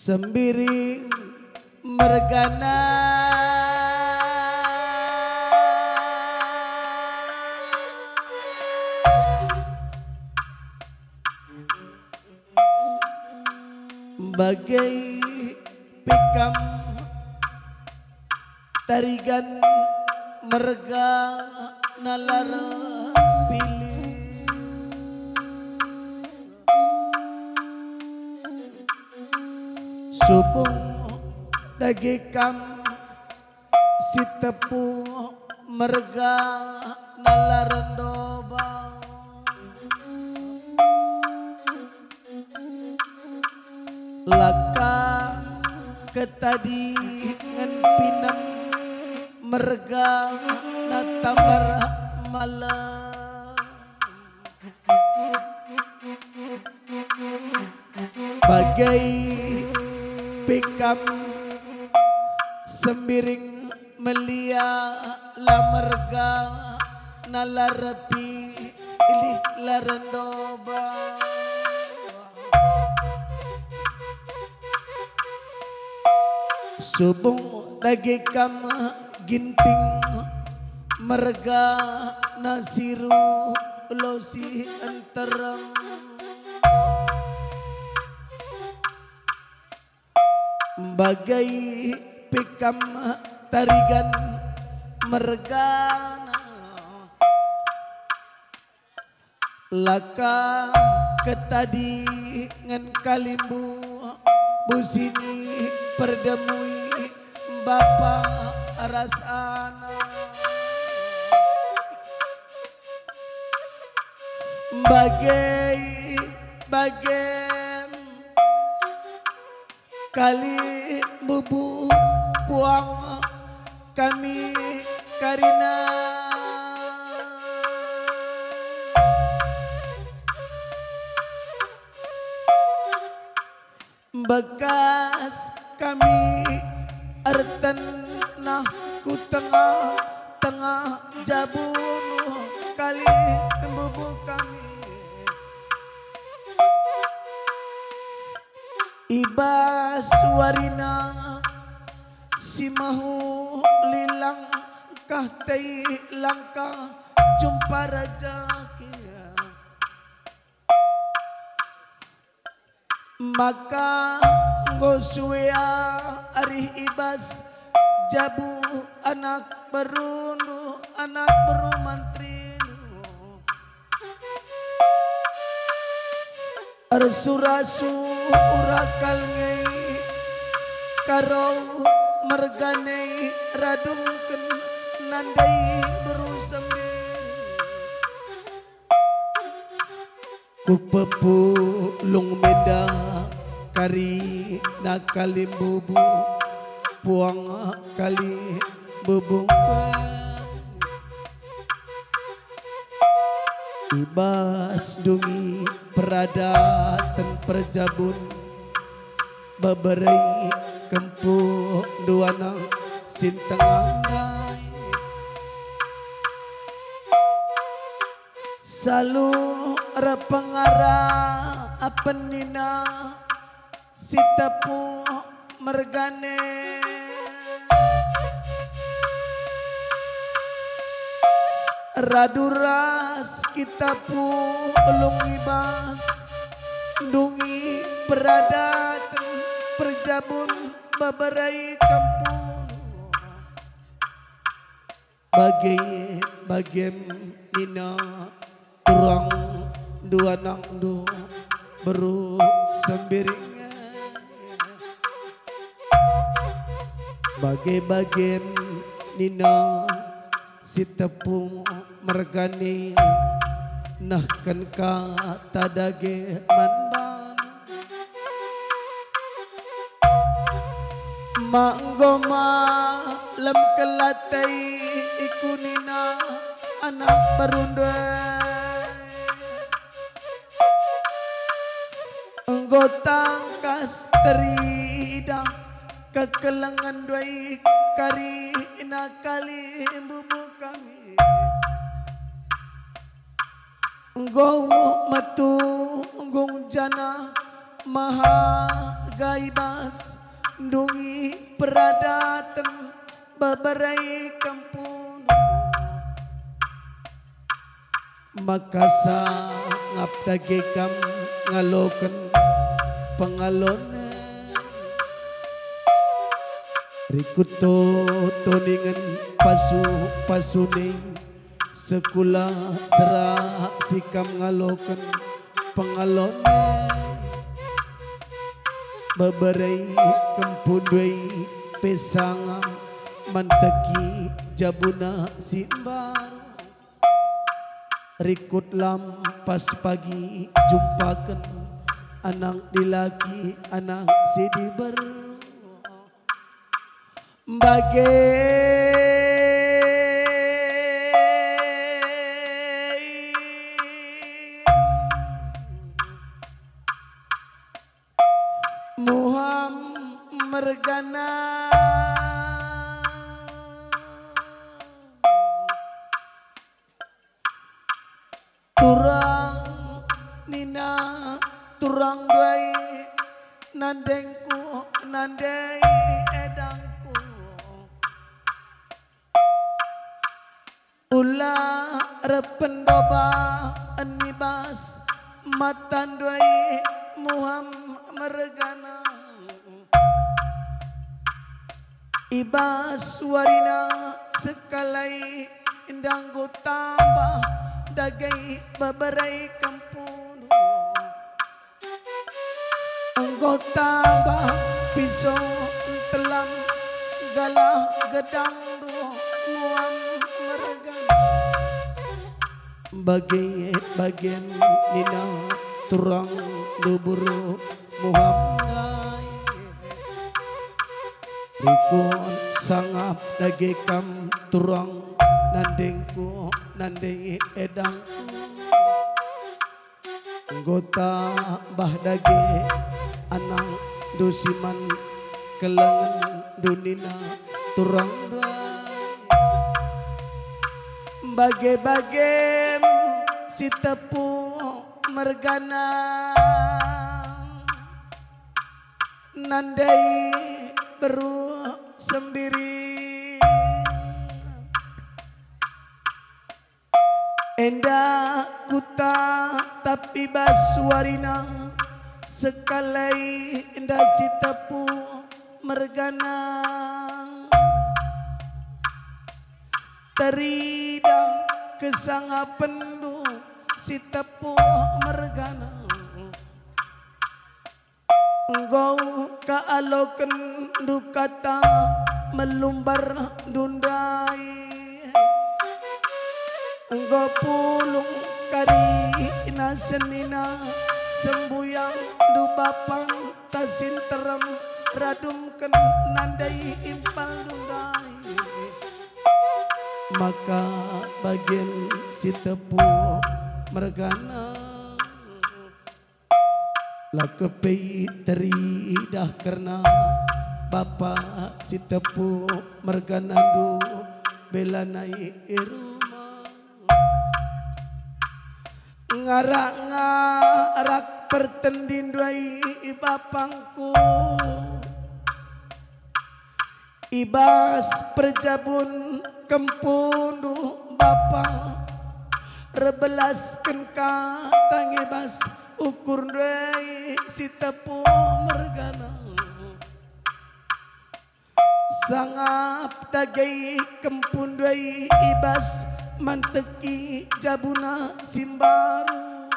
sembiring mergana bagai pikam tarigan merga nalara pilih subung dagikam si tepu merga nalarendoba laka ketadi ngan pinam merga natambar malam bagai pikam sembiring melia la merga nalarapi ilih larendoba subung dagikam ginting merga nasiru losi antarang bagai pikam tarigan mergana laka ketadi ngan kalimbu busini perdemui bapa rasana bagai kali bubu puang kami karina bekas kami arten nah ku tengah jabun kali bubu kami ibas warina si mahu lilang kah tei langkah jumpa raja kia maka ngoswea arih ibas jabu anak berunu anak beru mantrinu arsurasu urakal ngei karau merganei radungken nandai berusembe kupepu lung menda kari nakalim bubu puang kali bubung ibas dungi peradatan perjabun beberei kempu duana sintang andai salu repengara apenina si tepu mergane raduras kita pu ulung ibas dungi peradatan perjabun beberai kampung bagian nina turang dua nang du beru sembiringan bagian nina si tepung mergani nahkan ka tadage manban manggoma lem kelatai ikunina anak perundai anggota kas terida kekelangan doi kari nakali bubu kami Nggo metu nggung jana maha gaibas dungi peradatan babarai kampung makasa ngap dagekam ngaloken pengalon rikuto toningan pasuning sekula serah sikam ngaloken pengalon babarai kempundui pesanga manteki jabuna simbar rikut lampas pagi jumpakan anak dilaki anak sidiber bagai mergana turang nina turang duai nandengku nandai edangku ula rependoba enibas matan duai muham mergana ibas warina sekalai indangku tambah dagai babarai kampung engkau tambah pisau telam galah gedang muam meregang bagian nina turang duburu muhamdai rikun sangap dagekam turang nandengku nandeng edangku anggota bah dage anang dusiman kelengan dunina turang bage-bage si tepu mergana nandai beru sendiri endah kuta tapi baswarina sekalai endah si tepu mergana terida kesanga pendu si tepu mergana engkau kaaloken dukata melumbar dundai engkau pulung kari nasenina sembuyang dubapang tasin terem radumken nandai impal dundai maka bagian si tepu mergana lakepi teridah karena bapak si tepu merganandu bela naik rumah ngarak pertendin duai bapangku ibas perjabun kempundu bapak rebelaskan tangibas ukur duai si tepu mergana sangap dagai kempun duai ibas manteki jabuna simbaru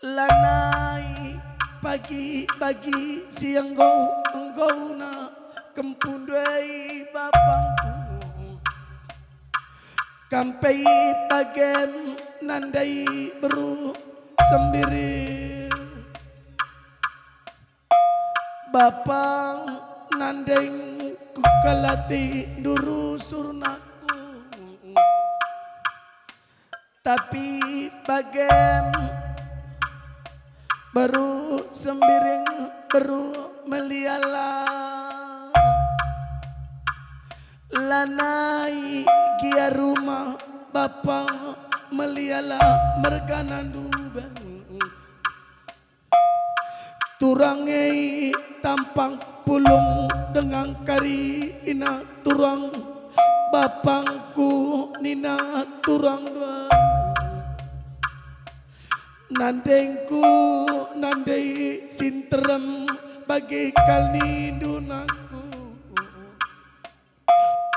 lanai pagi siang engkau na kempun duai bapangku kampai bagian nandai beru sendiri bapang nandeng kukalati duru surnaku tapi bagian baru sembiring baru meliala lanai gia rumah bapak meliala merganan dubang turangai tampang pulung dengan kari ina turang bapangku nina turang dua nandengku nandai sinterem bagi kalni dunaku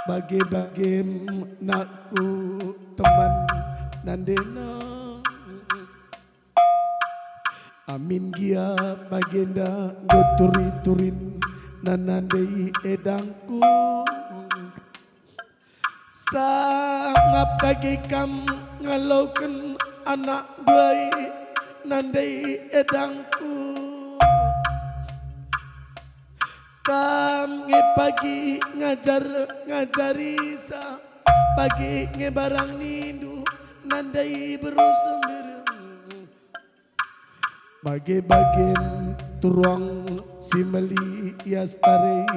bagi naku teman nandena amin gia bagenda goturi-turin nanandai edangku sangap bagi kam ngalaukan anak duai nandai edangku kam nge pagi ngajari sa pagi nge barang nindu nandai berusumbir bagi-bagin turang simeli yastare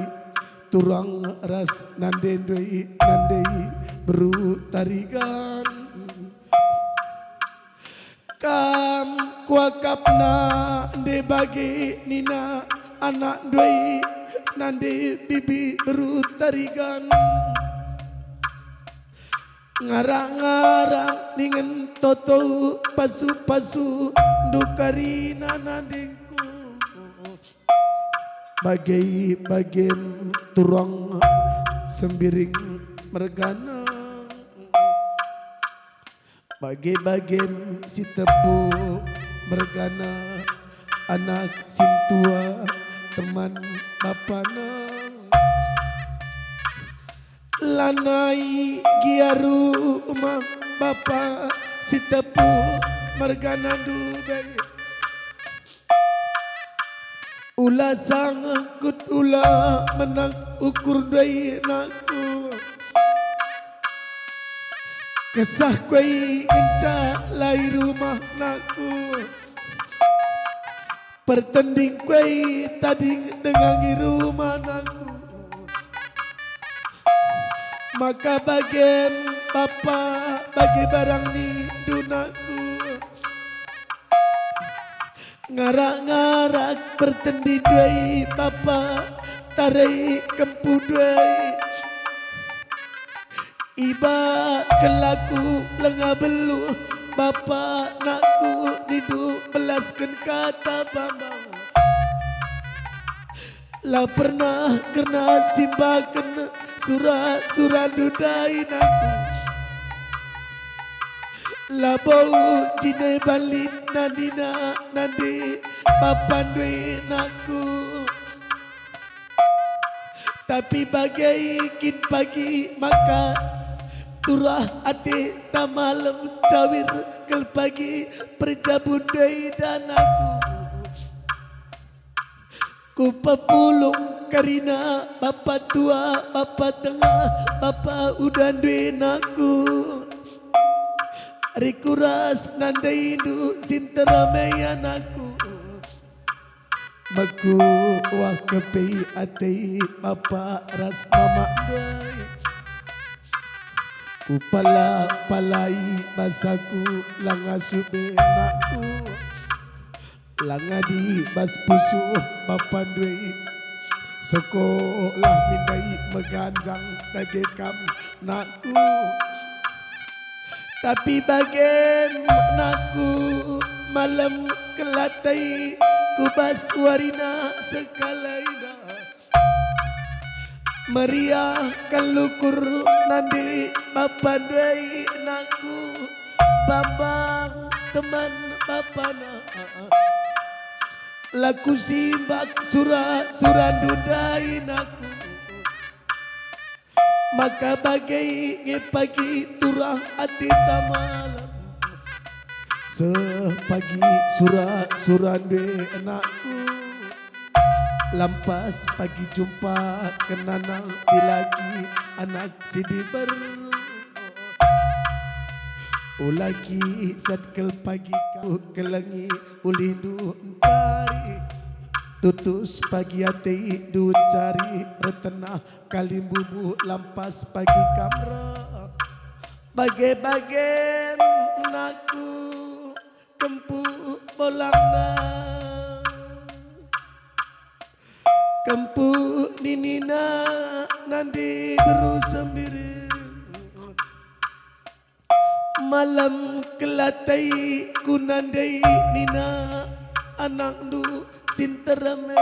turang ras nandendoi nandei beru tarigan kam kuakapna de bagi nina anak doi nande bibi beru tarigan ngarang-ngarang dengan toto pasu-pasu dukari nanadengku bagai-bagian turang sembiring mergana bagai-bagian si tepu mergana anak sintua teman bapana lanai giaru rumah bapa si tepu mergana dubai ula sangkut ula menang ukur dai naku kesah kuai enca lai rumah naku pertanding kuai tadi dengan rumah naku maka bagian bapa bagi barang ni dunaku ngarak-ngarak bertendi duai bapa tarai kempu duai iba kelaku lengah belu bapa nakku nidu belaskan kata bambang lah pernah kena simbakan surat dudai naku lah bau cinai balik nadina nadi papan dui naku tapi bagai kin pagi maka turah hati tak malam cawir kel pagi perjabundai dan aku ku pepulung karina bapa tua bapa tengah bapa udan duin aku rikuras nandai du sinterameyan aku maku wah kepi ati bapa ras mama dai ku palai basaku langa sube naku langa di bas pusu bapa duit sekolah mindai megandang dage kam naku tapi bagian naku malam kelatai kubas warina sekalaina Maria kalukur nandi bapa dai naku bambang teman bapana laku simbak surat dudai naku maka bagai ngepagi turah hati tamalam sepagi surat de anakku lampas pagi jumpa kenanal di lagi anak sidi baru ulagi satkel pagi kau kelangi ulindu encari tutus pagi hati du cari retenah kalim bubu lampas pagi kamera bagai-bagai naku kempu bolangna Kempu ninina nandi geru sembiri malam kelatai kunandai nina anak du sinterame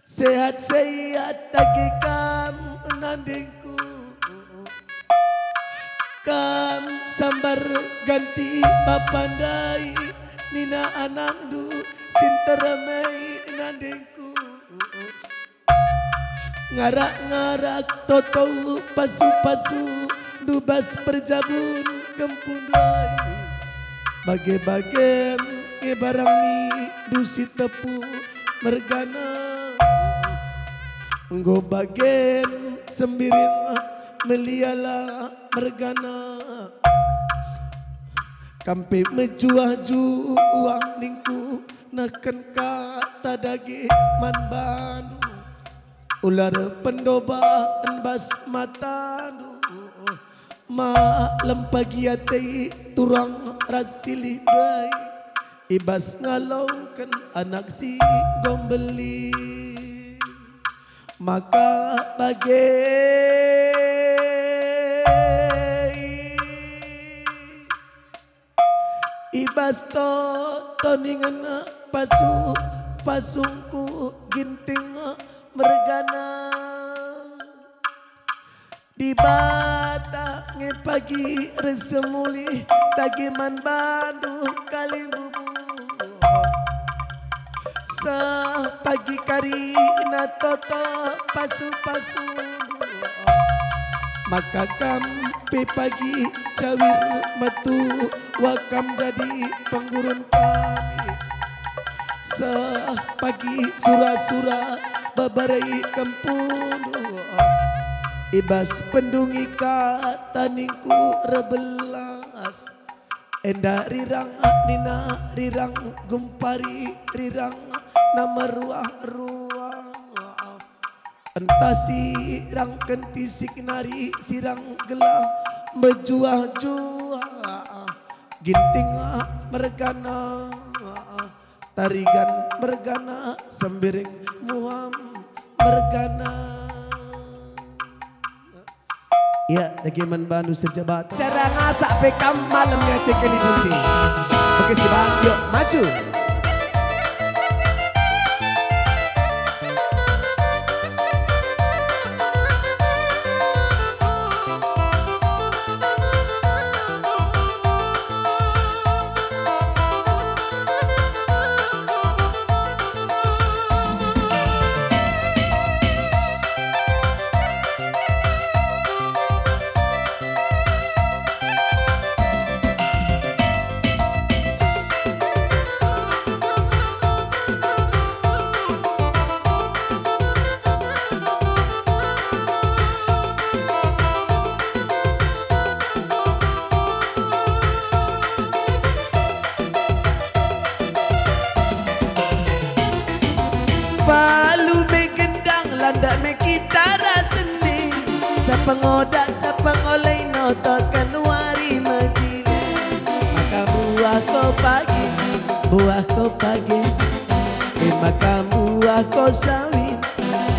sehat-sehat lagi kam nandingku kam sambar ganti papandai nina anak du sinterame nandingku ngarak-ngarak toto pasu-pasu dubas perjabun kempundai bage-bage barang ni dusi tepu mergana nggo bagen sembiring meliala mergana kampe mejuah-juah ningku neken kata dagi man bandu ular pendoba enbas matandu ma lempagi ati turang rasili dai ibas ngalaukan anak si gombeli maka bagi ibas to toningan pasu pasungku ginting mergana di bata ngepagi resemuli dagiman bandu kaling bubu sa pagi kari na toto pasu-pasu maka kampe pagi cawir metu wakam jadi penggurun kami sa pagi sura-sura babarai kempunu ibas pendungi kataningku rebelas enda rirang nina rirang gumpari rirang nama ruah-ruah entah sirang kenti siknari sirang gelah bejuah-juah ginting mergana tarigan mergana sembiring muam mergana ya dagiman bandu serjabat cara ngasak pekam malam ngati kali bunti oke si bang yuk maju palu me gendang landak me kitara seni sapengodak sapengolai notokan wari majile maka buah ko pagi maka buah ko sawit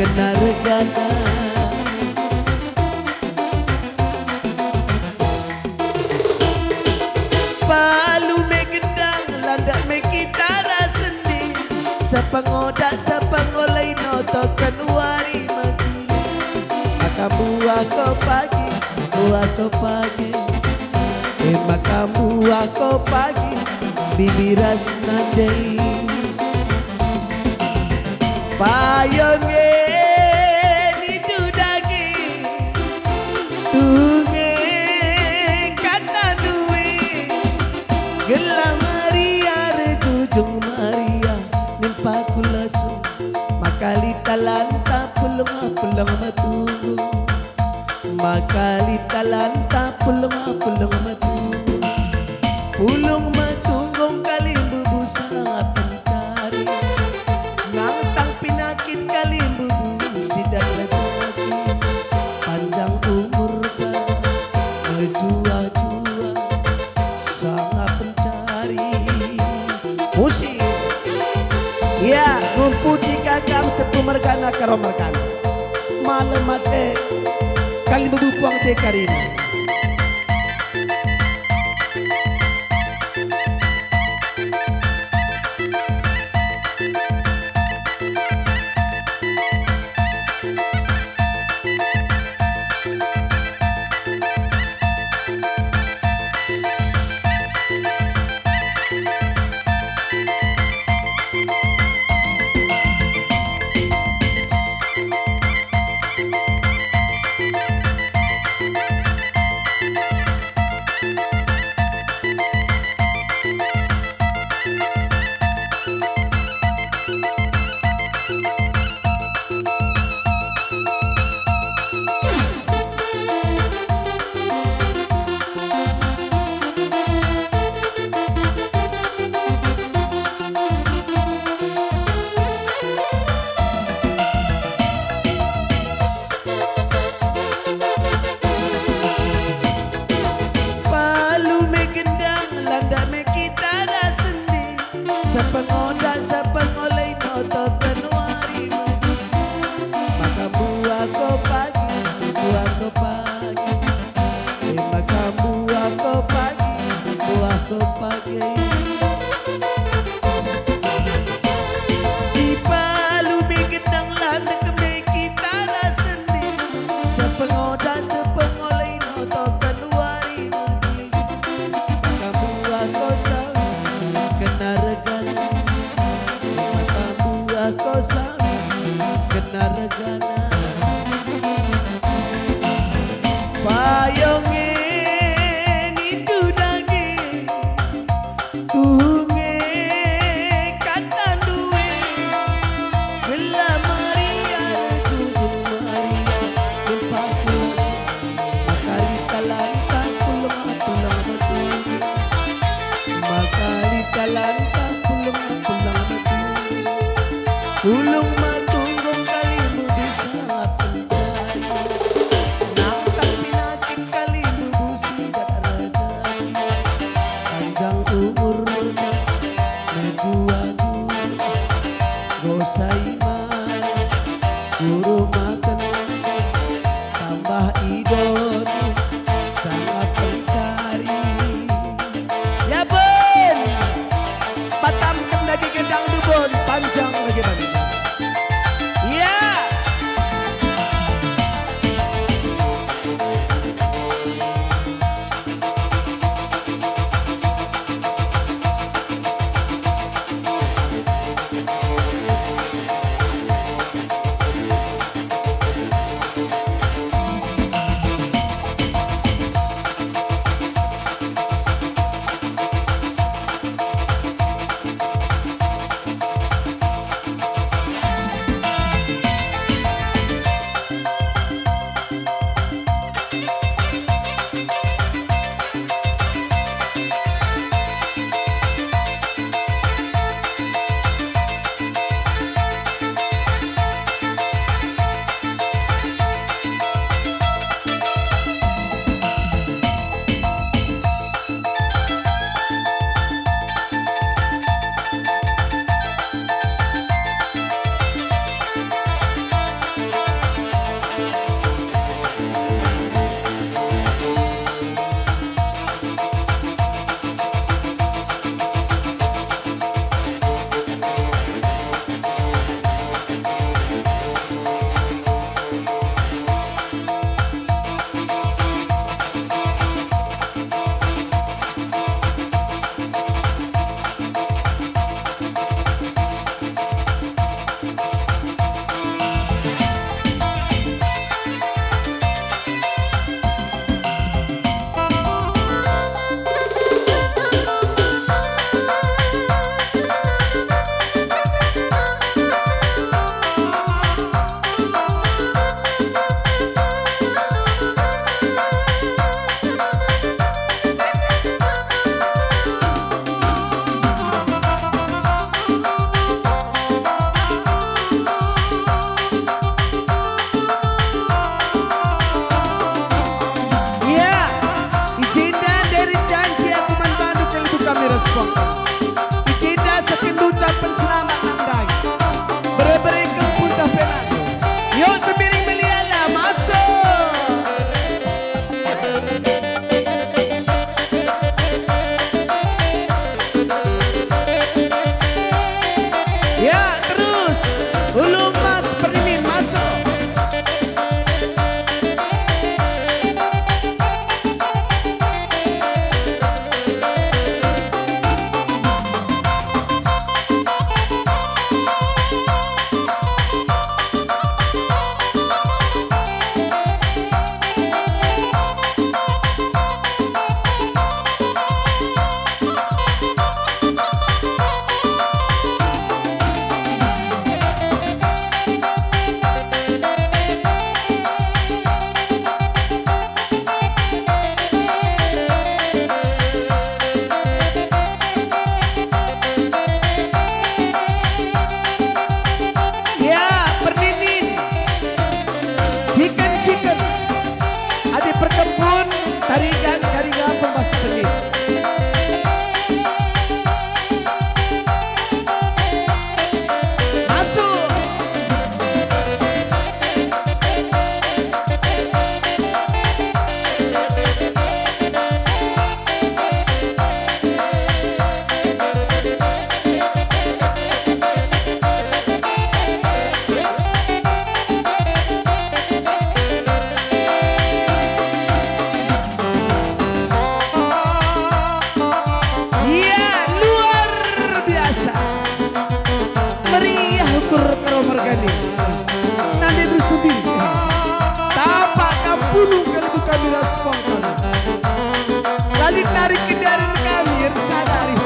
kena regana palu me gendang landak me kitara seni sapengodak sapengolai notokan wari majile maka buah ko pagi maka buah ko pagi bibiras nadei payonge itu daging tunge kata duit gelang Maria rejujung Maria nimpa kulasu makali talanta pulang matunggu makali talanta pulang matunggu pulung matunggung kalimbu busa pencari ngantang pinakit kalimbu sidan lagi panjang umur kan berjuah-juah sangat pencari musik ya ngumpul di kakam mergana karo mergana malam mate kali bebupuang te karina. Sepengoda sepengoleh noto tenuari maka buah ko pagi maka buah ko pagi si palu bigendang landa keme kita dah sendi sepengoda sepengoleh noto tenuari maka buah ko sawi kena regana kau sami kena regana payonge itu daging tuhunge kata duwe bela Maria junjung Maria lupa pulas makali talanta pulang betul makali talanta pulang betul ulung matunggong kalimu bisa pendai nangkap pinakin kalimu busi darajat panjang umur najuagu gosai mana guru makan tambah idon sangat pencari ya ben batam kendagi gendang dubon panjang lagi bagi. Cinta sekendu ucapan selamat nandai. Beri-beri kempul tapi dari kendaraan kami sadari.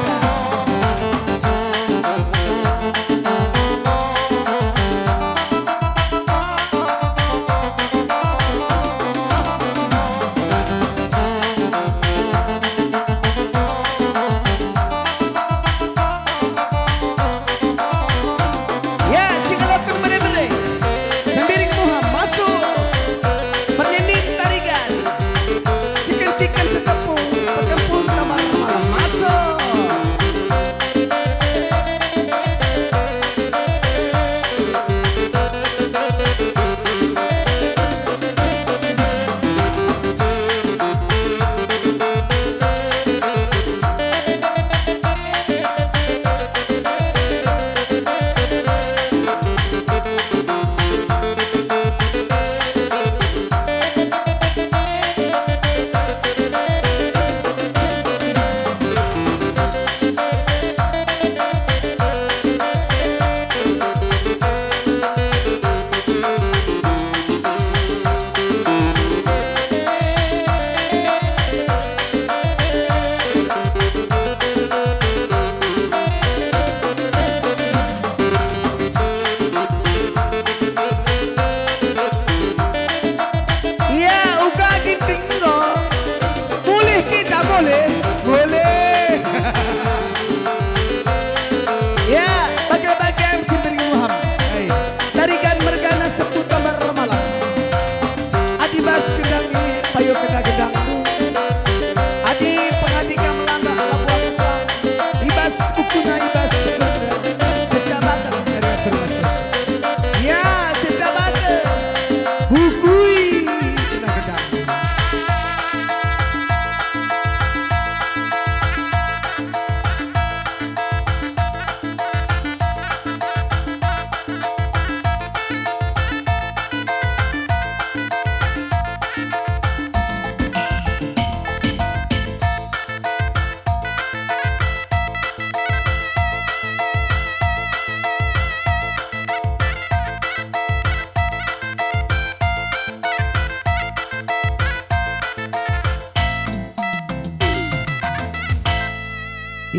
Ya, singalakan bere-bere. Sambiring muham masuk. Penyenin tarigan. Cikan-cikan setepung. Petempung malam-malam masuk. Ya, uga gintinggo. Boleh kita boleh? Boleh. Ya, bagai-bagai Sambiring muham. Tarigan merganas tepuk gambar malam. Adibas kedangi payo kedang-kedang. Adi pengadika melanda labuan ulang. Ibas ukuna ibas sebenarnya. Kecamatan dari terbatas. Ya, kecamatan. Bukui kedang-kedang.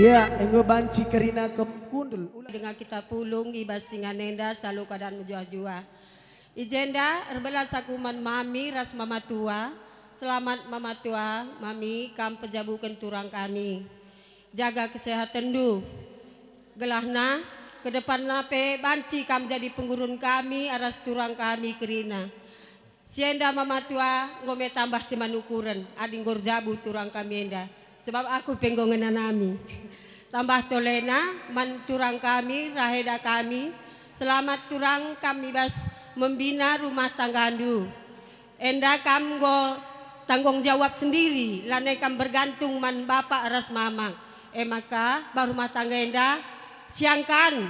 Ya, enggo banci kerina ke kundul. Dengan kita pulung ibas singanenda selalu keadaan menjua-jua. Ijenda erbelas sakuman mami ras mama tua. Selamat mama tua, mami kam pejabukan turang kami. Jaga kesehatan du. Gelahna ke depan nape banci kam jadi penggurun kami aras turang kami kerina. Sienda mama tua ngome tambah semanukuran ading gorjabu turang kami enda. Sebab aku penggongan nami. Tambah tolena man turang kami raheda kami. Selamat turang kami bas membina rumah tanggandu. Enda kam go tanggung jawab sendiri. Lanai kam bergantung man bapak aras mamang. Maka baru rumah tangga enda siangkan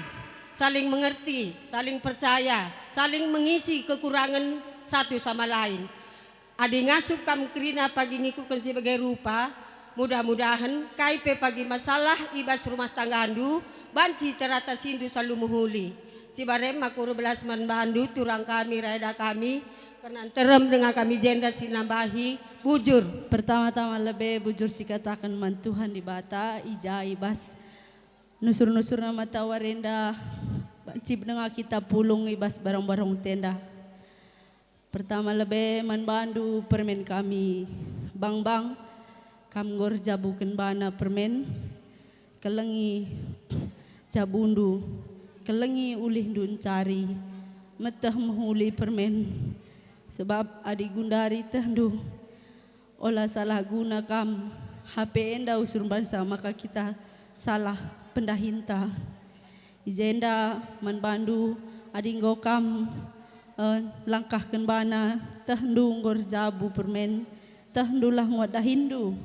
saling mengerti, saling percaya, saling mengisi kekurangan satu sama lain. Adi ngasup kam kerina pagi ngikukan sebagai rupa. Mudah-mudahan kaipe pagi masalah ibas rumah tangga andu banci terata sindu selalu muhuli. Si barem makuru belas man bandu turang kami raida kami kenan terem dengan kami jenda sinambahi bujur. Pertama-tama lebih bujur si katakan man Tuhan di bata ija ibas nusur-nusur nama tawarenda banci dengan kita pulung ibas barang-barang tenda. Pertama lebih man bandu permen kami bang-bang kam gor jabukan bana permen kelengi jabundu kelengi ulih dun cari metah menghuli permen sebab adi gundari tehdu olah salah guna kam HP enda usur bansa maka kita salah pendahinta izenda man bandu adi ngokam langkahkan bana tehdu gor jabu permen tehdulah ngodah Hindu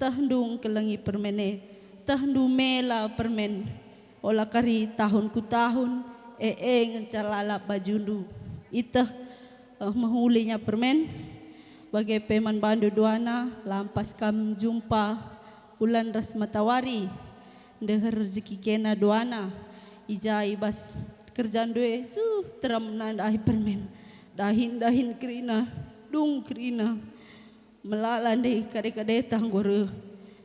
tahdung kelengi permene tahdu mela permen olah kari tahun ku tahun ngencalala bajundu itah mahulinya permen bagai peman bandu duana lampas kam jumpa ulan ras matawari deher rezeki kena duana ija ibas kerjaan due teram nandahi permen dahin kerina dung kerina melalan deh kade-kade tanggore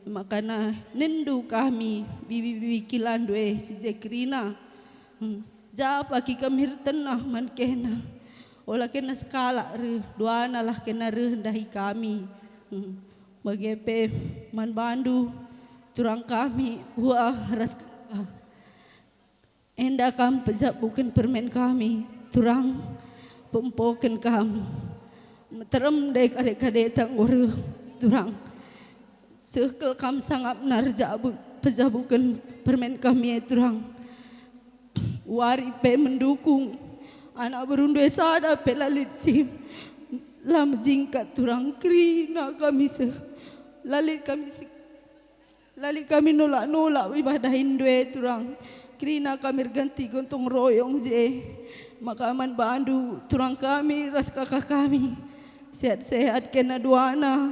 makana nendu kami bibi kilan due si Jekrina ja pagi kamir tenah man kena ola kena skala re duana lah kena rendahi kami bagepe man bandu turang kami wah ras enda kam pejak bukan permen kami turang pempoken kam terem dek adek-adek tanggore turang sekel kam sangat narja pejabukan permen kami turang wari pe mendukung anak berundue sada pe lalit sim lam jingkat turang krina kami lalit kami nolak ibadahin due turang krina kami ganti gontong royong je makaman bandu turang kami ras kakak kami sehat-sehat kena duana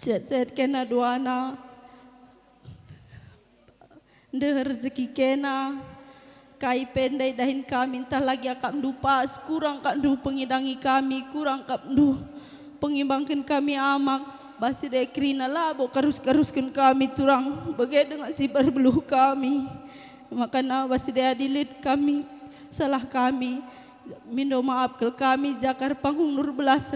sehat-sehat kena duana de rezeki kena kai pendai dahin kami entah lagi akak mdu pas kurang kak mdu pengidangi kami kurang kak mdu pengimbangkan kami amak basi de krina labo karus-karuskan kami turang bagai dengan si berbeluh kami makana basi de adilit kami salah kami mindo maaf kel kami jakar panggung nur belas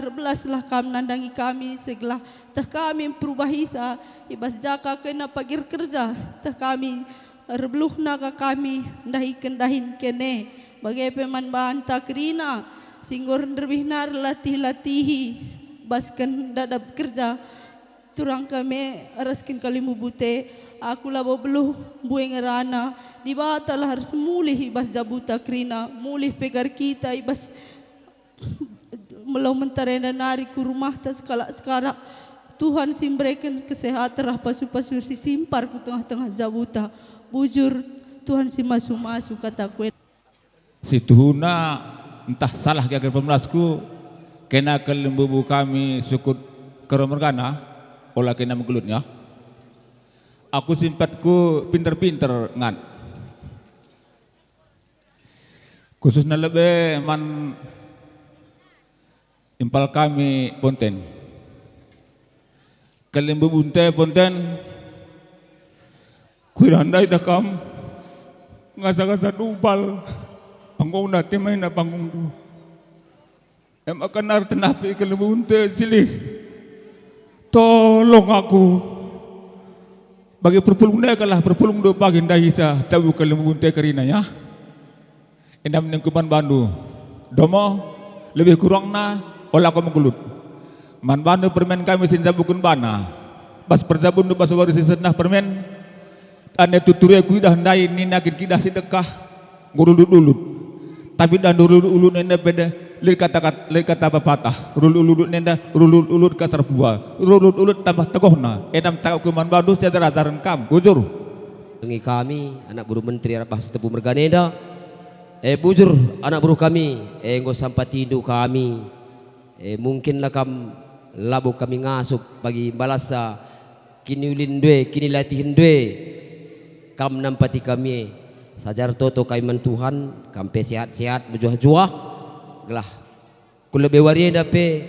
lah kami nandangi kami segala tah kami perubahisa ibas jaka kena pagir kerja tah kami rebluh naga kami dahin kene bagai peman banta krina singgor nerbihnar latih-latihi baskan dadap kerja turang kami araskin kalimu bute aku labo beluh bueng rana di bata lah harus mulih ibas jabuta krina mulih pegar kita ibas melau mentarena nari ku rumah tas sekarang Tuhan simbrekan kesehatan rah pasu-pasu si simpar ku tengah-tengah jabuta bujur Tuhan si masu-masu kataku si tuhuna entah salah gagal pemelasku kena ke lembubu kami sukut keromergana olah kena menggelutnya aku simpatku pinter-pinter ngan khususnya lebih man impal kami ponten kelimbu bunte ponten kuirandai dakam ngasa-ngasa dubal panggung nati main na panggung du em akan nar tenapi kelimbu bunte silih tolong aku bagi perpulung dia kalah perpulung do pagi ndai sa tahu kelimbu bunte karina ya endam nengkuman bandu domo lebih kurang na olah kau menggelut man bandu permen kami sinja bukun bana pas perjabun do pas waris senah permen ane tuturi aku dah ndai ni nakin kidah sedekah ngurulut-ulut tapi dan ulut-ulut nenda beda lir kata pepatah ulut-ulut nenda ulut-ulut kasar buah ulut-ulut tambah tegohna endam tak kuman bandu sejajar ajaran kam bujur Tengi kami anak buruh menteri Arabah Tepu Merganeda bujur anak buruh kami enggo sampatindo kami mungkinlah kam labo kami ngasup bagi balasa kini ulin due kini latihin due kam nampati kami sajar toto kaiman Tuhan kampe sehat-sehat berjuah-juah gelah kulebe warienda pe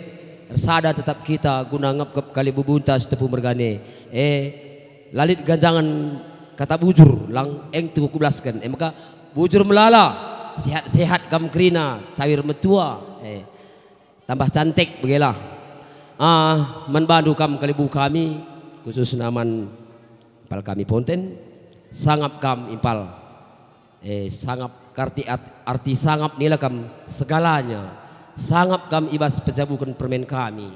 sada tetap kita guna ngap kali bubuntas Tepu Mergane lalit ganjangan kata bujur lang eng tu kubelaskan maka bujur melala sehat-sehat kam krina cawir metua tambah cantik begilah man bandu kam kalibu kami khusus naman impal kami ponten sangap kam impal sangap arti sangap nila kam segalanya sangap kam ibas pejabukan permen kami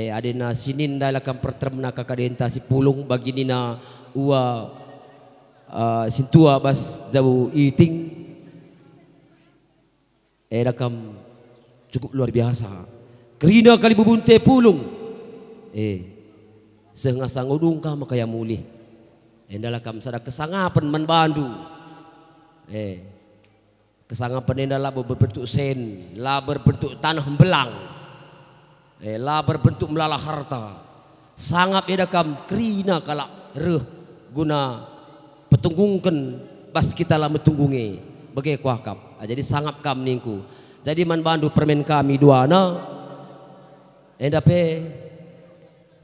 adena sinin dala kam pertremna kakadenta si pulung baginina ua sintua bas jauh iting rakam cukup luar biasa kerina kali bubunte pulung sengasang udung ka makaya mulih endala kam sada kesangapan man bandu kesangapan endala berbentuk sen la berbentuk tanah belang la berbentuk melala harta sangap edakam kerina kala reh guna petunggungkan bas kita lah metunggungi bagai kuahkam jadi sangap kam ningku jadi man bandu permen kami dua na endape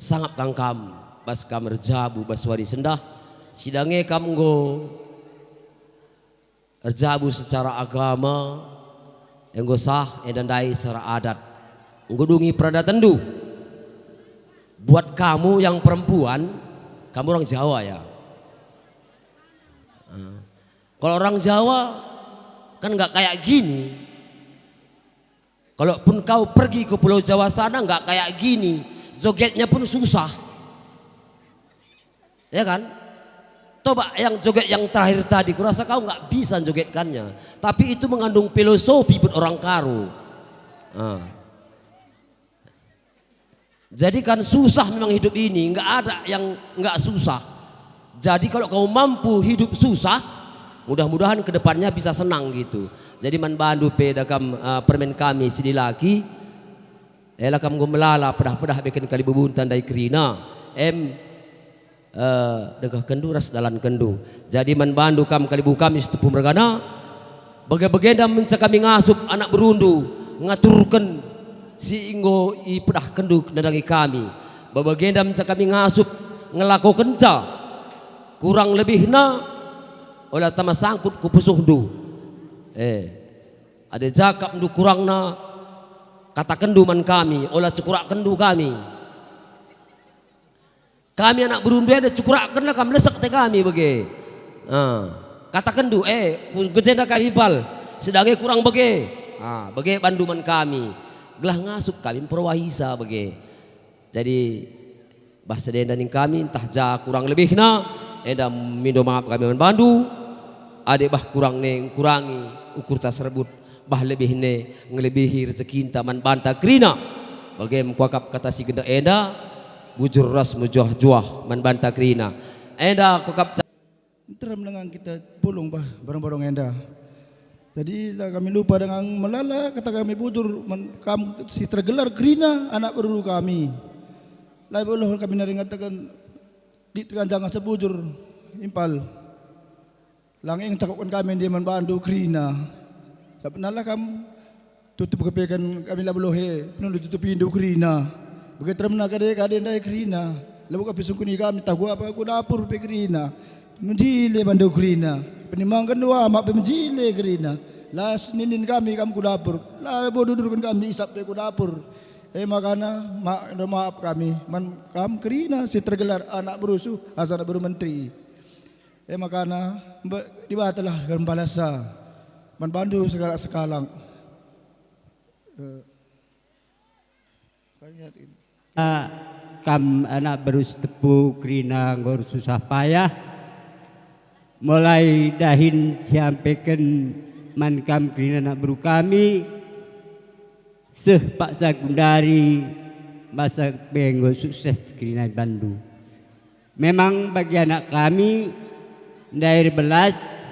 sangat kangkam bas kam erjabu bas wari sendah sidange kam go erjabu secara agama enggo sah edandai secara adat ngudungi perada tendu. Buat kamu yang perempuan, kamu orang Jawa ya. Kalau orang Jawa kan nggak kayak gini. Kalaupun kau pergi ke Pulau Jawa sana nggak kayak gini, jogetnya pun susah, ya kan? Coba yang joget yang terakhir tadi, kurasa kau nggak bisa jogetkannya. Tapi itu mengandung filosofi buat orang Karo. Jadi kan susah memang hidup ini, nggak ada yang nggak susah. Jadi kalau kamu mampu hidup susah, mudah-mudahan kedepannya bisa senang gitu. Jadi man bandu pedakam permen kami sini lagi, elakam gue melala pedah-pedah bikin kali bebuntan dari kerina, degah kendu ras dalan kendu. Jadi man bandu kam kali bu kami setepu mergana, bagai-bagenda mencakami ngasup anak berundu, ngaturkan si inggo i pedah kendu nedangi kami babagenda mencak kami ngasup ngelako kenca kurang lebihna olah tama sangkut ku pusuh du ada jakap du kurangna kata kendu man kami olah cekurak kendu kami anak berundu ada cekurak kendu kami lesek te kami bage kata kendu gejenda kami pal sedangnya kurang bage bage banduman kami gelah ngasup kami perwahisa bagi. Jadi bahasa dendaning kami entah ja kurang lebihna enda mindo maaf kami bandu ade bah kurang ne kurangi ukur tas rebut bah lebih ne ngelebihi rezeki man banta krina bagi mkuakap kata si genda enda bujur ras mujuah juah man banta krina enda kokap Terem dengan kita pulung bah barang-barang enda. Jadi lah kami lupa dengan melala kata kami bujur kami si tergelar kerina anak beruru kami. Lai boleh kami naringatakan di tekan jangan sebujur impal. Langing cakupkan kami dia membantu kerina. Sebenarnya kami tutup kepekan kami lah boleh penuh tutup pintu kerina. Begitu termena kade ndai kerina. Lalu kami sungkuni kami tahu apa aku dapur pe kerina. Menjile bandu kerina. Penimang kedua mak menjile kerina. Las ninin kami ku dapur. Lah bodudurkan kami isap ku dapur. Makana maaf kami. Man kam kerina si tergelar anak berusuh asal anak bermenteri. Makana dibatalah kan balasa. Man bandu segala sekalang. Kam anak berus tepu kerina ngor susah payah. Mulai dahin sampaikan man kam kerina nak beru kami seh pak sekundari masa penggo sukses kerina Bandu. Memang bagi anak kami dari belas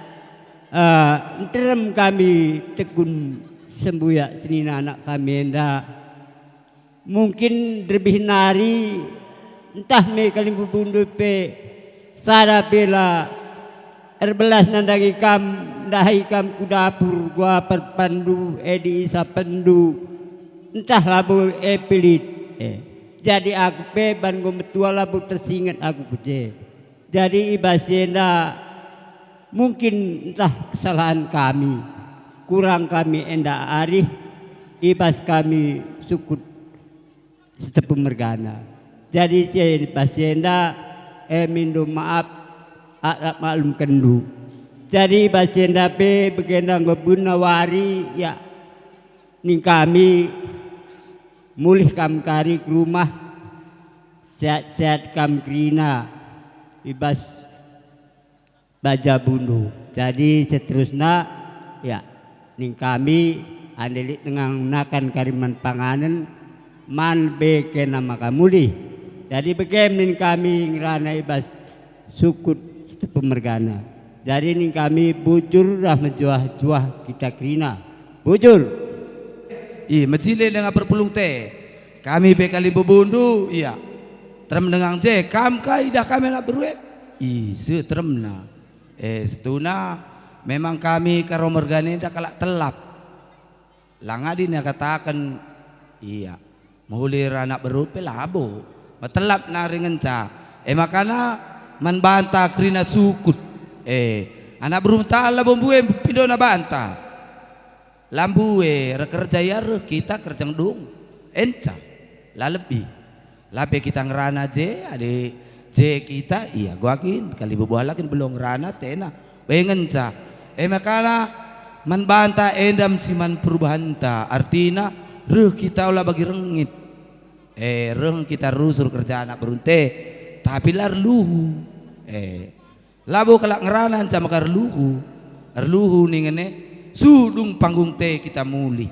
terem kami tekun sembuya senina anak kami enda mungkin lebih nari entah me kalimbu bundu pe sara bela erbelas nandangi kam dahi kam kudapur gua perpandu edi isa pendu entah labu pilit jadi aku pe ban gua metua labu tersingat aku puje jadi ibasena mungkin entah kesalahan kami kurang kami enda arih ibas kami sukut setepu mergana jadi si ibasena mindu maaf arak maklum kendu. Jadi basenda pe begenda ngebun nawari ya ning kami mulih kam kari ke rumah sehat-sehat kam krina ibas baja bundu. Jadi seterusnya ya ning kami andelik dengan nakan kariman panganan man be kena maka mulih. Jadi begem ning kami ngerana ibas sukut pemergana. Jadi ini kami bujur dah menjuah-juah kita kerina. Bujur. Majile dengan perpulung teh. Kami bekali bebundu, iya. Terem dengan je, kam kaidah kami lah berwe. Seteremna. Setuna memang kami karo mergane dah kalak telap. Langadin yang katakan iya. Mulir anak berupe labo. Matelap na ringenca. Makana man banta krina sukut. Anak berumta labombuwe pido na banta. Lambuwe rekerja ya kita kerjang dong. Enca. Lalebi. Lape kita ngerana je ade je kita iya guakin kali bebualakin belum ngerana tena. Wengenca. Makana man banta endam siman perubahan ta. Artina kita ulah bagi rengit. Reng kita rusur kerja anak berunte. Tapi lar luhu. Labo kalak ngeranan sama kar luhu. Luhu ningene sudung panggung te kita muli.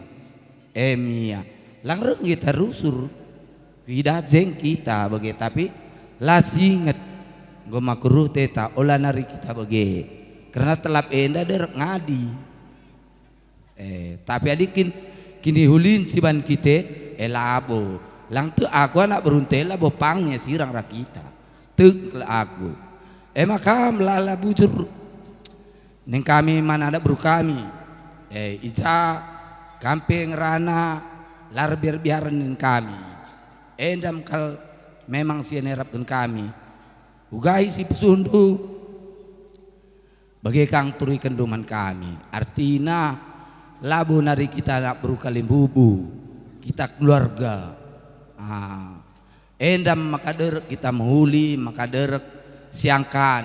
Mia. Lang reng kita rusur. Tidak jeng kita bagi tapi lasinget. Goma kuruh teta olah nari kita bagi. Karena telap enda derek ngadi. Tapi adikin kini hulin siban kita labo. Lang tu aku anak berunte labo pangnya sirang rakita. Tek aku. Maka melala bujur. Neng kami mana ada buru kami. Ija kampeng rana lar biar-biaran neng kami. Endam kal memang si nerapkan kami. Ugai si pesundu. Bagi kang turi kenduman kami. Artinya labu nari kita nak berukalim bubu. Kita keluarga. Endam maka derek kita menghuli. Maka derek siangkan.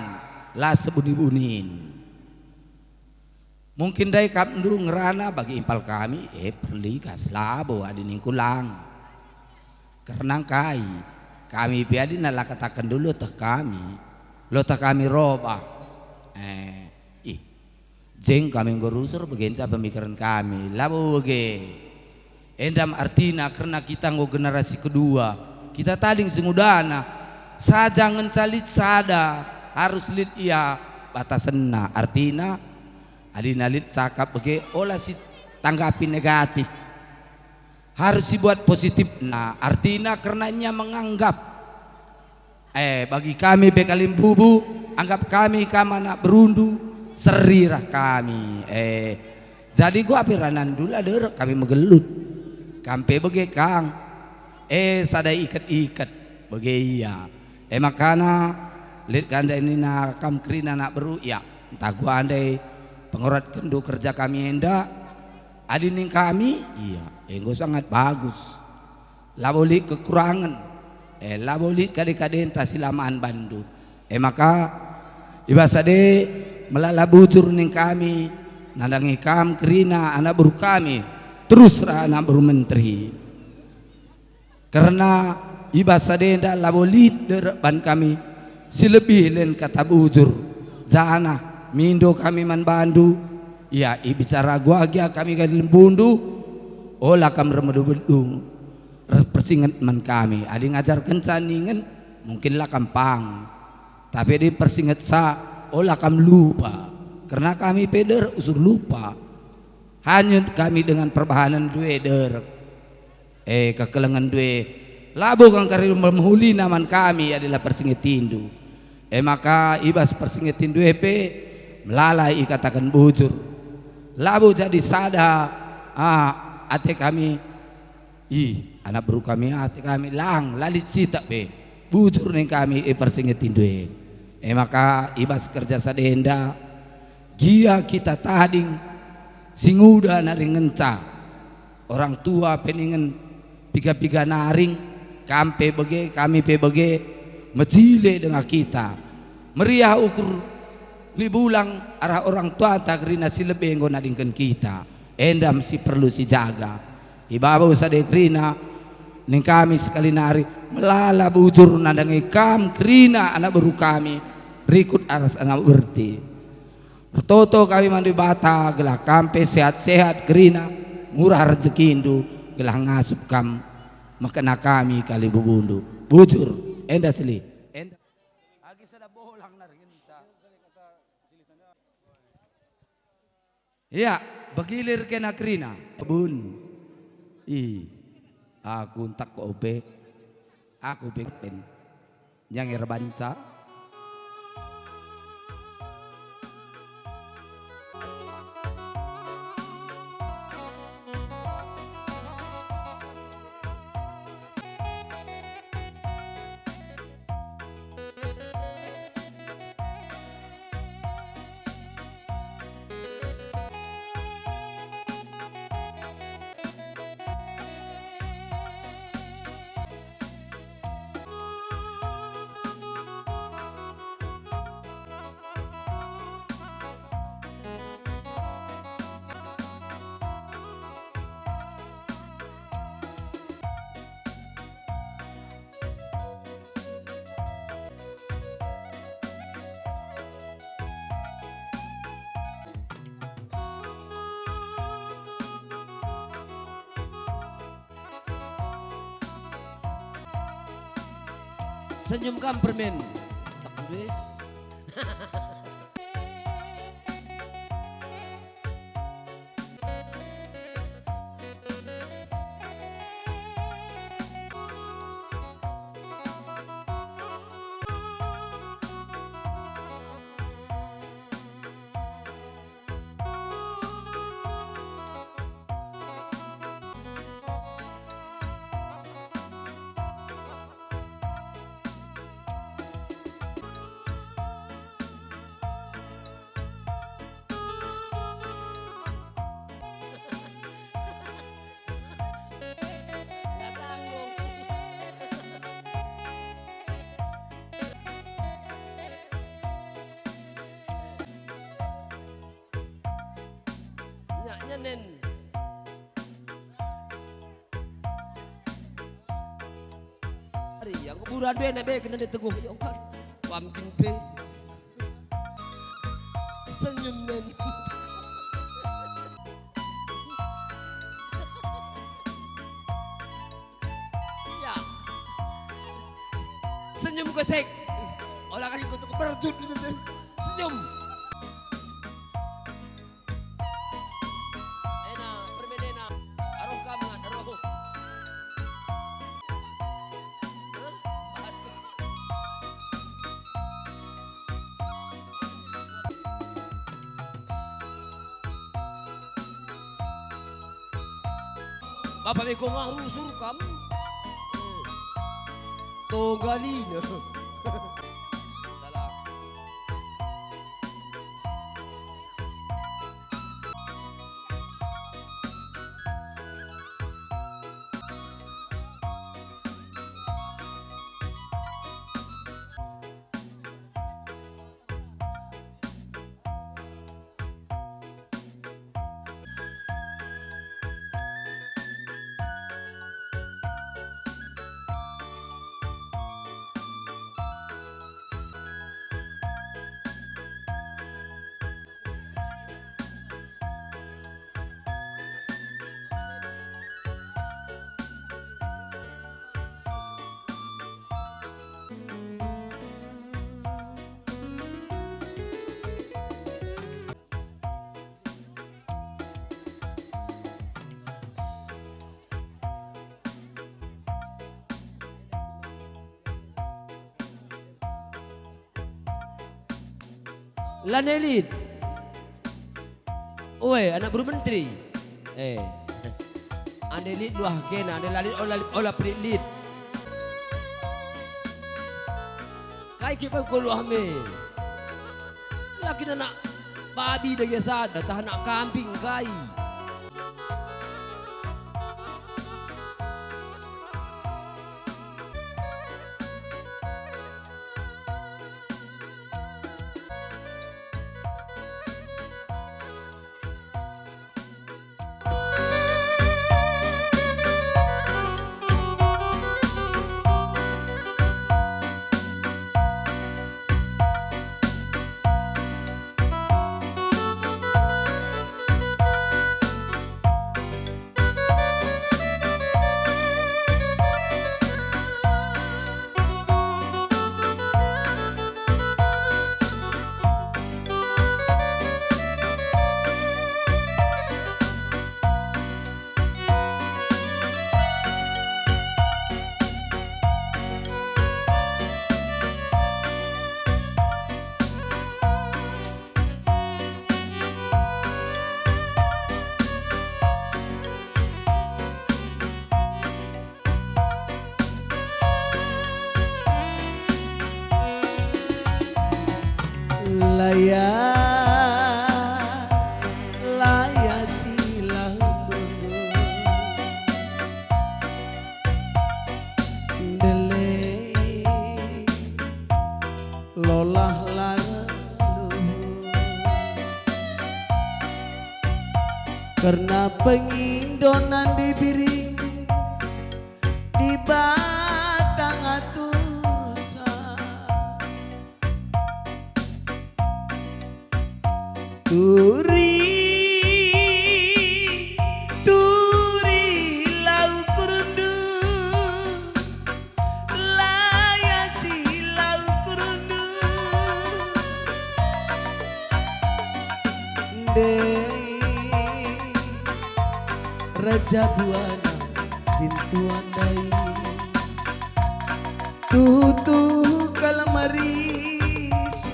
Lah sebuni-bunin. Mungkin dari kamdu ngerana bagi impal kami. Perlikas labu adinin kulang. Karena kami piadi nala katakan dulu teh kami. Lo teh kami robah. Jeng kami ngurusur bagian pemikiran kami labo bege endam artina karena kita ngo generasi kedua kita tading sengudana saja ngencalit sada harus lit iya batasenna artina adina lit cakap bege olah si tanggapi negatif harus dibuat positif nah artina karenanya menganggap bagi kami bekalim bubu anggap kami kamana berundu serirah kami jadi gua apiranan dulu ada kami megelut kampe bege kang sada ikat-ikat bege iya makana lihat kanda ini nak kam krina nak beru ya entah gua andai pengorat kendu kerja kami enda adining kami iya gua sangat bagus laboli kekurangan laboli kadek-kadek entah silamaan bandu maka ibasade melala bujur ning kami nandangi kam kerina anak buru kami terus anak buru menteri karena ibasade nda labolit ban kami silebih len kata bujur jana mindo kami man bandu ya ibicara gua agia kami kadil bundu olah kam remedu bedung persinget man kami adi ngajar kencaningen mungkinlah kampang tapi di persinget sa olah kami lupa karena kami peder usur lupa hanyut kami dengan perbahanan dua derek kekelengan dua labu kang karil memhuli naman kami adalah persingetindu maka ibas persingetin dua melalai katakan bujur labu jadi sada ate kami anak beru kami ate kami lang lalit sita bujur neng kami persingetin dua maka ibas kerja sadenda gia kita tading singuda naring ngenca orang tua peningen piga-piga naring kampe bege kami pe bege mejile dengan kita meriah ukur libulang arah orang tua takrina si lebih ngo nadingkan kita endam si perlu si jaga ibabaw sadekrina ning kami sekali nari melala bujur nadangi kam krina anak baru kami rikut aras anak berti bertoto kami mandi bata gelah kampe sehat-sehat kerina murah rezekindu gelah ngasup kam makana kami kali bubundu bujur enda seli enda agi sada bolang naringenca iya bagilir kena kerina bun aku tak ope aku pengen yang irbanca Senyum kam permen. Tak duit. Nyaknya nen. Hari yang kuburan be nak be kena dia teguh ya Allah. Pamkin be. Senyum nen. Ya. Senyum kosek. Olah kaki kutu berjut senyum. Bapak beko ngaruh suruh kamu. Tonggalina. Salah. Lanelit. Oi, anak buru menteri. Anelit luah kena, anelit olah prilit. Kai kita ko luah me. Laki anak babi dah sada, tah nak kambing kai. Layas, layasilah kono Dele lolah lalu Karena pengindonan bibiri di batang aturusa Turi lau kurundu layasi Raja Buana Sintuandai Tutu Kalamaris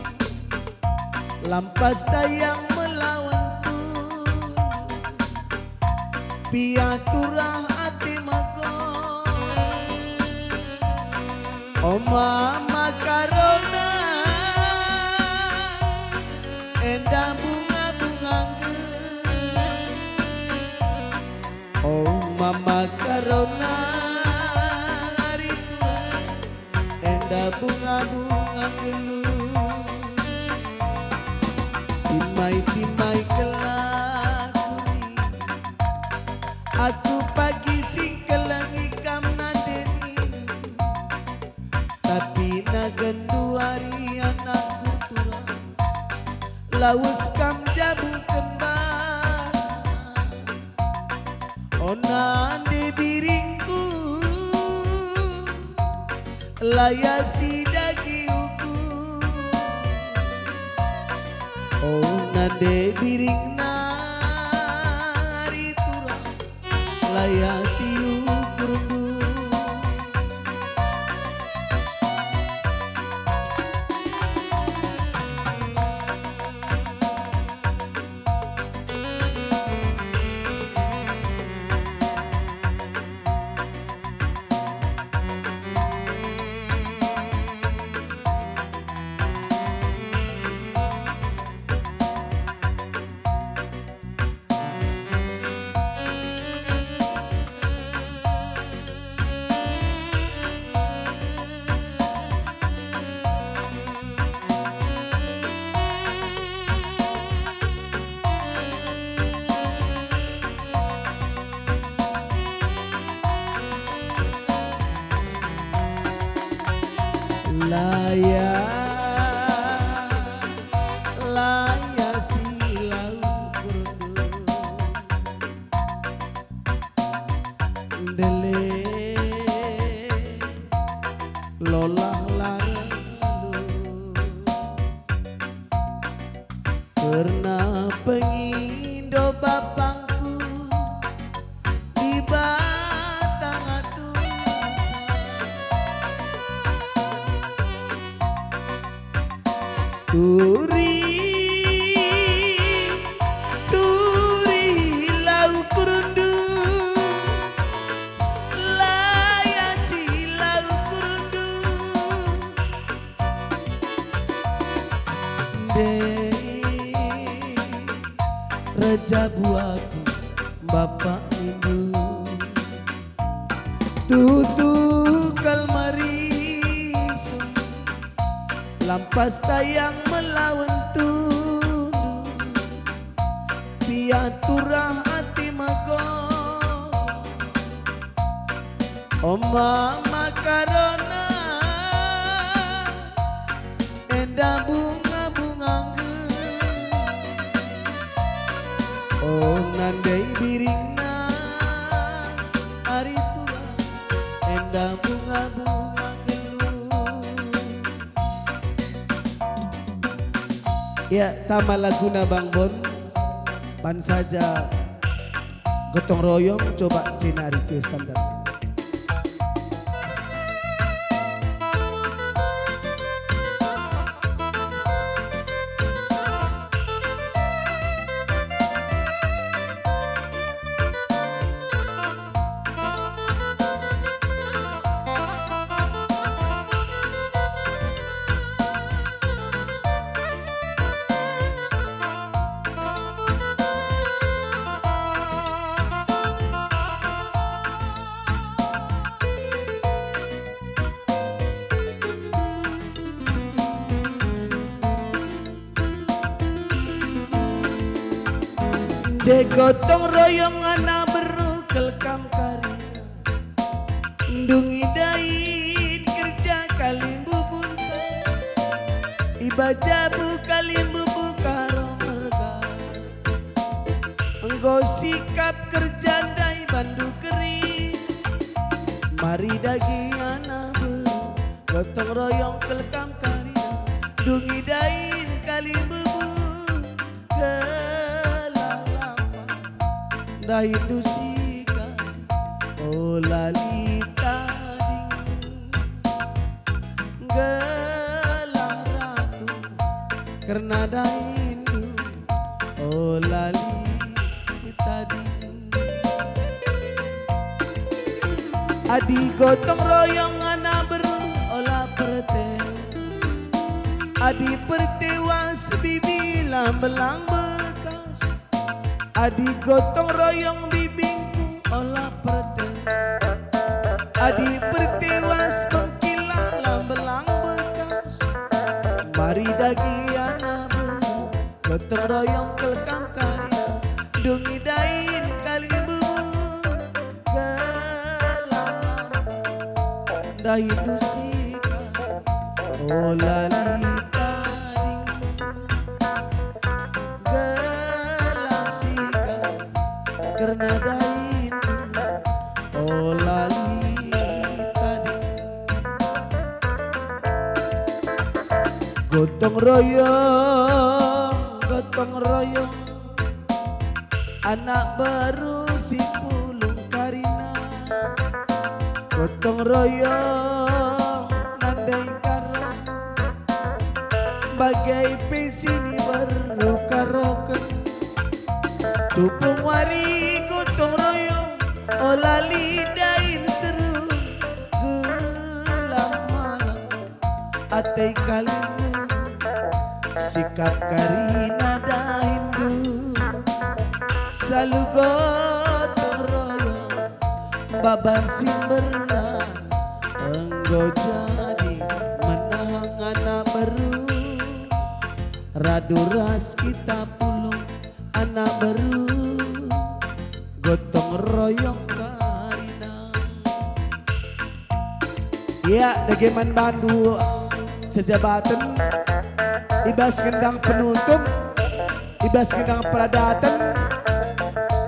Lampas tayang melawan pun Piaturah ati magon Oma makarona Endah bunga-bunga Oh mama karona hari tua endah bunga-bunga geluh Timai-timai kelakuni Aku pagi sing kelangi kam nadeni Tapi nagenduari anakku turang Laus kam jabu kembang Onan di biringku layasi dagi uku Onan di biring nari turang layasi ukurku Laya silau kurundu Dele lolah lalu Pernah pengindo bapangku di batang Turi lau kurundu layasi lau kurundu Raja buaku bapak ibu Tutu kalmarisu Lampas tayang melawan tundu Piaturah hati magon Oma makarona Endah bunga-bunga Oh nandai biringna hari tua Endah bunga-bunga Ya, tama laguna Bang Bon. Pan saja gotong royong coba Cina Rice standar. De gotong royong anak berukel kam karina Ndungi dain kerja kalimbu bunta Ibaca bu kalimbu bukaro merga Engkau sikap kerja dai bandu kering Mari dagi anak beru Gotong royong kelkam karina Ndungi dain kalimbu bukaro Dai dusika oh lalita ding gelar ratu karena daindu oh lalita ding adi gotong royong anak beru olah pertel adi pertewas bibilang belang bekas adi gotong royong bibingku olah pertel adi pertewas mengkilalang belang bekas mari dagi anak beru gotong royong kelkam karya dungi dain kali bu gelang dain dusika oh lalita ding gelasika karena dain oh lalita ding gotong royong anak baru si pulung karina gotong royong nandai kara bagai pesini baru karoken tupung wari gotong royong olah lidain seru gelang malam atai kalimu sikap karina dahindu selalu gotong royong baban simberang engkau jadi menang anak baru radu ras kita pulung anak baru gotong royong karina ya dageman bandu sejabatan ibas kendang penutup ibas kendang pradatan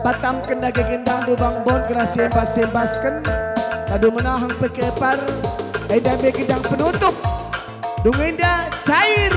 batam kena gendang dubang bon keras sembas-sembaskan kadu menahang pekepar eda gendang penutup dungenda cair